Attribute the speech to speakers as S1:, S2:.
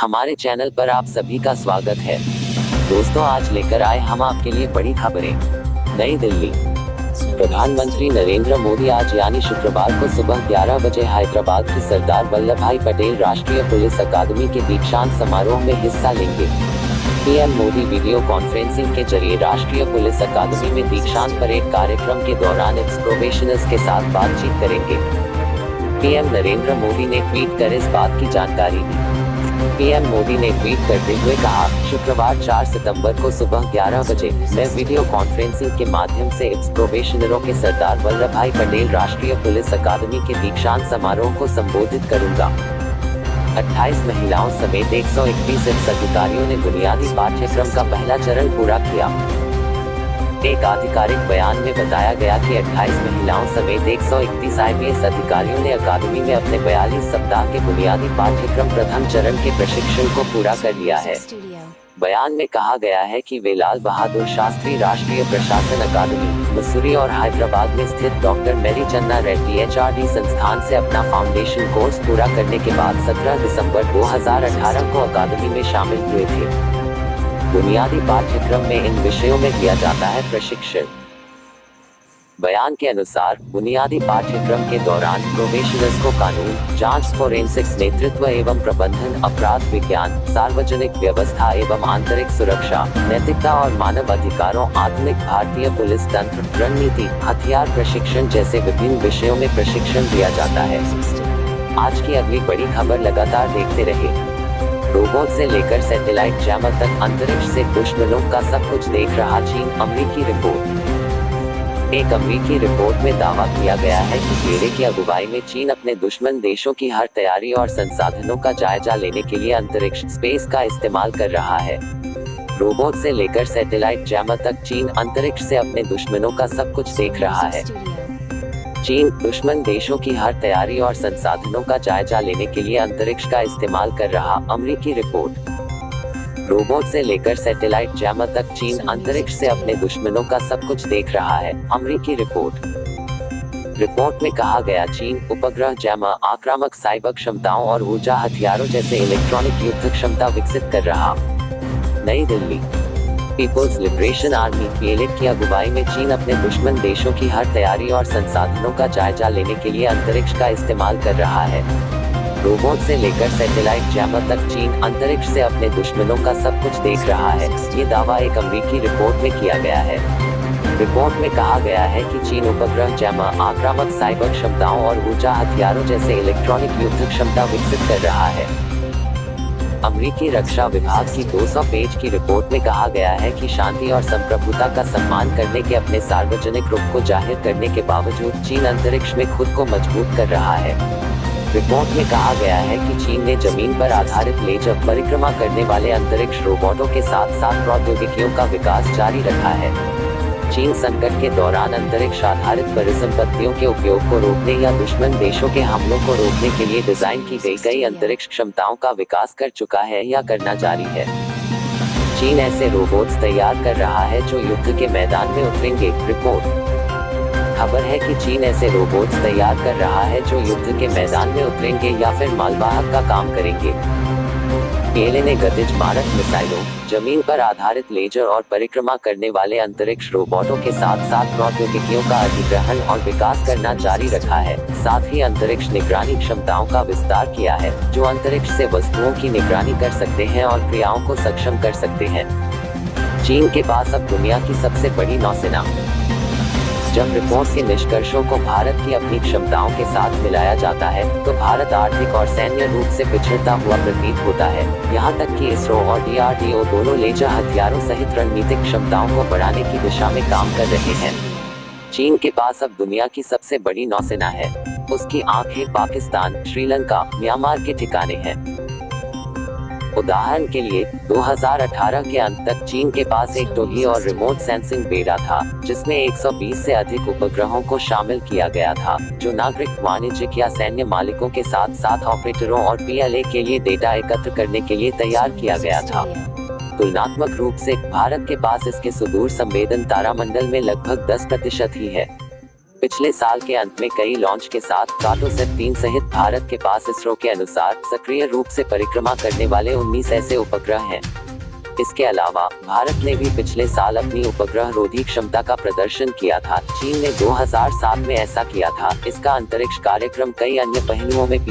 S1: हमारे चैनल पर आप सभी का स्वागत है। दोस्तों, आज लेकर आए हम आपके लिए बड़ी खबरें। नई दिल्ली। प्रधानमंत्री नरेंद्र मोदी आज यानी शुक्रवार को सुबह 11 बजे हैदराबाद की सरदार वल्लभ भाई पटेल राष्ट्रीय पुलिस अकादमी के दीक्षांत समारोह में हिस्सा लेंगे। पीएम मोदी वीडियो कॉन्फ्रेंसिंग के जरिए राष्ट्रीय पुलिस अकादमी में दीक्षांत परेड कार्यक्रम के दौरान एक्स प्रोबेशनर्स के साथ बातचीत करेंगे। पीएम नरेंद्र मोदी ने ट्वीट कर इस बात की जानकारी दी। पीएम मोदी ने ट्वीट करते हुए कहा, शुक्रवार 4 सितंबर को सुबह 11 बजे मैं वीडियो कॉन्फ्रेंसिंग के माध्यम से एक्स प्रोबेशनरों के सरदार वल्लभ भाई पटेल राष्ट्रीय पुलिस अकादमी के दीक्षांत समारोह को संबोधित करूंगा। 28 महिलाओं समेत 131 अधिकारियों ने बुनियादी पाठ्यक्रम का पहला चरण पूरा किया। एक आधिकारिक बयान में बताया गया कि 28 महिलाओं समेत 131 आईपीएस अधिकारियों ने अकादमी में अपने 42 सप्ताह के बुनियादी पाठ्यक्रम प्रथम चरण के प्रशिक्षण को पूरा कर लिया है। बयान में कहा गया है कि वे लाल बहादुर शास्त्री राष्ट्रीय प्रशासन अकादमी, मसूरी और हैदराबाद में स्थित डॉक्टर मैरी चन्ना रेड्डी एचआरडी संस्थान से अपना फाउंडेशन कोर्स पूरा करने के बाद 17 दिसंबर 2018 को अकादमी में शामिल हुए थे। बुनियादी पाठ्यक्रम में इन विषयों में दिया जाता है प्रशिक्षण। बयान के अनुसार बुनियादी पाठ्यक्रम के दौरान प्रोबेशनर्स को कानून, जांच, फोरेंसिक्स, नेतृत्व एवं प्रबंधन, अपराध विज्ञान, सार्वजनिक व्यवस्था एवं आंतरिक सुरक्षा, नैतिकता और मानव अधिकारों, आधुनिक भारतीय पुलिस तंत्र, रणनीति, हथियार प्रशिक्षण जैसे विभिन्न विषयों में प्रशिक्षण दिया जाता है। आज की अगली बड़ी खबर लगातार देखते रहे। रोबोट से लेकर सैटेलाइट जैमर तक अंतरिक्ष से दुश्मनों का सब कुछ देख रहा चीन। अमेरिकी रिपोर्ट। एक अमेरिकी रिपोर्ट में दावा किया गया है कि बेरे की अगुवाई में चीन अपने दुश्मन देशों की हर तैयारी और संसाधनों का जायजा लेने के लिए अंतरिक्ष स्पेस का इस्तेमाल कर रहा है। रोबोट से लेकर सैटेलाइट जैमर तक चीन अंतरिक्ष से अपने दुश्मनों का सब कुछ देख रहा है। चीन दुश्मन देशों की हर तैयारी और संसाधनों का जायजा लेने के लिए अंतरिक्ष का इस्तेमाल कर रहा। अमेरिकी रिपोर्ट। रोबोट से लेकर सैटेलाइट जैमर तक चीन अंतरिक्ष से अपने दुश्मनों का सब कुछ देख रहा है। अमेरिकी रिपोर्ट। रिपोर्ट में कहा गया, चीन उपग्रह, जैमर, आक्रामक साइबर क्षमताओं और ऊर्जा हथियारों जैसे इलेक्ट्रॉनिक युद्ध क्षमता विकसित कर रहा। नई Delhi. People's liberation army PLA की अगुवाई में चीन अपने दुश्मन देशों की हर तैयारी और संसाधनों का जायजा लेने के लिए अंतरिक्ष का इस्तेमाल कर रहा है। रोबोट से लेकर सैटेलाइट जैमर तक चीन अंतरिक्ष से अपने दुश्मनों का सब कुछ देख रहा है। ये दावा एक अमेरिकी रिपोर्ट में किया गया है। रिपोर्ट में कहा गया है कि चीन उपग्रह, जैमर, आक्रामक साइबर क्षमताओं और ऊर्जा हथियारों जैसे इलेक्ट्रॉनिक युद्ध क्षमता विकसित कर रहा है। अमेरिकी रक्षा विभाग की 200 पेज की रिपोर्ट में कहा गया है कि शांति और संप्रभुता का सम्मान करने के अपने सार्वजनिक रुख को जाहिर करने के बावजूद चीन अंतरिक्ष में खुद को मजबूत कर रहा है। रिपोर्ट में कहा गया है कि चीन ने जमीन पर आधारित लेजर परिक्रमा करने वाले अंतरिक्ष रोबोटों के साथ साथ प्रौद्योगिकियों का विकास जारी रखा है। चीन संकट के दौरान अंतरिक्ष आधारित परिसंपत्तियों के उपयोग को रोकने या दुश्मन देशों के हमलों को रोकने के लिए डिजाइन की गई कई अंतरिक्ष क्षमताओं का विकास कर चुका है या करना जारी है। चीन ऐसे रोबोट्स तैयार कर रहा है जो युद्ध के मैदान में उतरेंगे। रिपोर्ट। खबर है कि चीन ऐसे रोबोट्स तैयार कर रहा है जो युद्ध के मैदान में उतरेंगे या फिर मालवाहक का काम करेंगे। पीएलए ने गतिज मारक मिसाइलों, जमीन पर आधारित लेजर और परिक्रमा करने वाले अंतरिक्ष रोबोटों के साथ साथ प्रौद्योगिकियों का अधिग्रहण और विकास करना जारी रखा है। साथ ही अंतरिक्ष निगरानी क्षमताओं का विस्तार किया है, जो अंतरिक्ष से वस्तुओं की निगरानी कर सकते हैं और क्रियाओं को सक्षम कर सकते हैं। चीन के पास अब दुनिया की सबसे बड़ी नौसेना। जब रिपोर्ट के निष्कर्षों को भारत की अपनी क्षमताओं के साथ मिलाया जाता है तो भारत आर्थिक और सैन्य रूप से पिछड़ता हुआ प्रतीत होता है। यहाँ तक कि इसरो और डीआरडीओ दोनों लेजर हथियारों सहित रणनीतिक क्षमताओं को बढ़ाने की दिशा में काम कर रहे हैं। चीन के पास अब दुनिया की सबसे बड़ी नौसेना है। उसकी आंखें पाकिस्तान, श्रीलंका, म्यांमार के ठिकाने हैं। उदाहरण के लिए 2018 के अंत तक चीन के पास एक टोही और रिमोट सेंसिंग बेड़ा था, जिसमें 120 से अधिक उपग्रहों को शामिल किया गया था, जो नागरिक, वाणिज्यिक या सैन्य मालिकों के साथ साथ ऑपरेटरों और पीएलए के लिए डेटा एकत्र करने के लिए तैयार किया गया था। तुलनात्मक रूप से भारत के पास इसके सुदूर संवेदन तारामंडल में लगभग 10% ही है। पिछले साल के अंत में कई लॉन्च के साथ कार्टोसैट 3 सहित भारत के पास इसरो के अनुसार सक्रिय रूप से परिक्रमा करने वाले 19 ऐसे उपग्रह हैं। इसके अलावा भारत ने भी पिछले साल अपनी उपग्रह रोधी क्षमता का प्रदर्शन किया था। चीन ने 2007 में ऐसा किया था। इसका अंतरिक्ष कार्यक्रम कई अन्य पहलुओं में